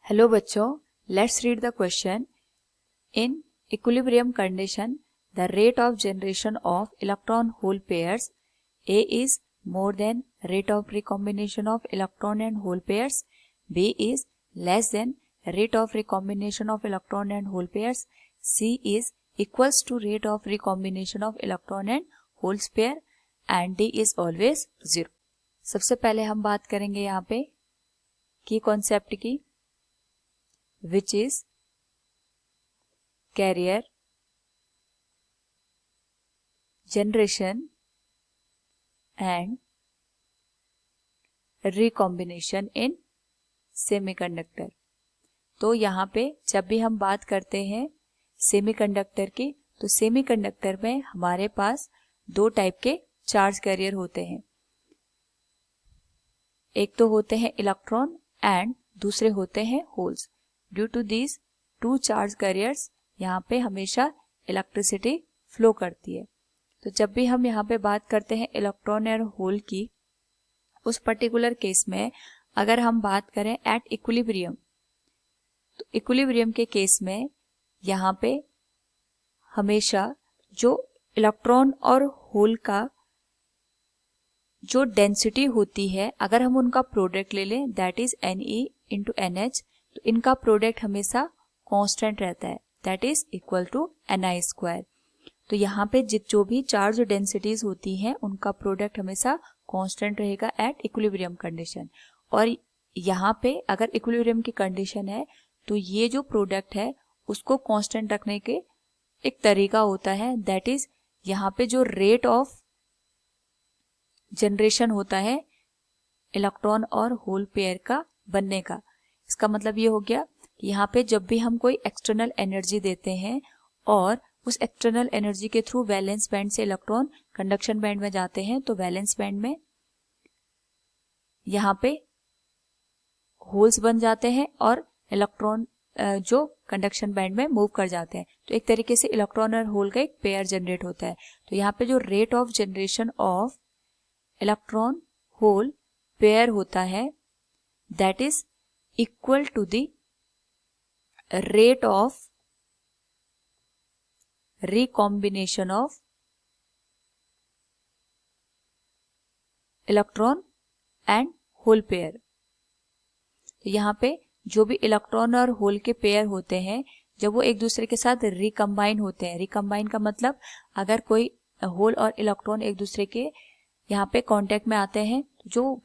Hello बच्चों, let's read the question. In equilibrium condition the rate of generation of electron whole pairs A is more than rate of recombination of electron and hole pairs. B is less than rate of recombination of electron and hole pairs. C is equals to rate of recombination of electron and holes pair. And D is always 0. सबसे पहले हम बात करेंगे यहाँ पे की concept की, which is carrier generation and recombination in semiconductor. तो यहाँ पे जब भी हम बात करते हैं सेमीकंडक्टर की, तो सेमीकंडक्टर में हमारे पास दो टाइप के चार्ज कैरियर होते हैं. एक तो होते हैं इलेक्ट्रॉन एंड दूसरे होते हैं holes. Due to these two charge carriers यहाँ पे हमेशा इलेक्ट्रिसिटी फ्लो करती है. तो जब भी हम यहाँ पे बात करते हैं इलेक्ट्रॉन और होल की, उस पर्टिकुलर केस में अगर हम बात करें एट इक्विलिब्रियम, तो इक्विलिब्रियम के केस में यहाँ पे हमेशा जो इलेक्ट्रॉन और होल का जो डेंसिटी होती है, अगर हम उनका प्रोडक्ट ले लें, that is Ne into NH, तो इनका प्रोडक्ट हमेशा कांस्टेंट रहता है, that is equal to Ni square. तो यहाँ पे जो भी चार्ज डेंसिटीज होती हैं उनका प्रोडक्ट हमेशा कांस्टेंट रहेगा एट इक्विलिब्रियम कंडीशन. और यहाँ पे अगर इक्विलिब्रियम की कंडीशन है तो ये जो प्रोडक्ट है उसको कांस्टेंट रखने के एक तरीका होता है, दैट इज यहाँ पे जो रेट ऑफ जनरेशन होता है इलेक्ट्रॉन और होल पेयर का बनने का. इसका मतलब ये हो गया कि यहाँ पे जब भी हम कोई एक्सटर्नल एनर्जी देते हैं और उस एक्सटर्नल एनर्जी के थ्रू वैलेंस बैंड से इलेक्ट्रॉन कंडक्शन बैंड में जाते हैं, तो वैलेंस बैंड में यहाँ पे होल्स बन जाते हैं और इलेक्ट्रॉन जो कंडक्शन बैंड में मूव कर जाते हैं. तो एक तरीके से इलेक्ट्रॉन और होल का एक पेयर जनरेट होता है. तो यहाँ पे जो rate of generation of electron hole pair होता है, that is equal to the rate of recombination of electron and hole pair. तो यहाँ पे जो भी इलेक्ट्रॉन और होल के पेयर होते हैं, जब वो एक दूसरे के साथ रिकम्बाइन होते हैं, रिकम्बाइन का मतलब अगर कोई होल और इलेक्ट्रॉन एक दूसरे के यहाँ पे कांटेक्ट में आते हैं, जो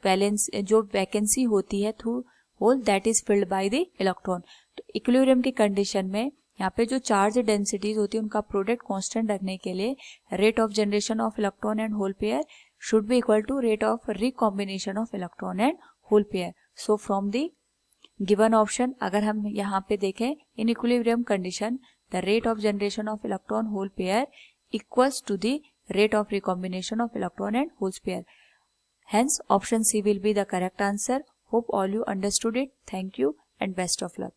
वैकेंसी होती है through hole, that is filled by the electron. तो इक्विलिब्रियम की कंडीशन में यहाँ पे जो चार्ज डेंसिटीज होती है उनका प्रोडक्ट कांस्टेंट रखने के लिए rate of generation of electron and hole pair should be equal to rate of recombination of electron and hole pair. So from the given option अगर हम यहाँ पे देखें, in equilibrium condition the rate of generation of electron hole pair equals to the rate of recombination of electron and hole pair. Hence option C will be the correct answer. Hope all you understood it. Thank you and best of luck.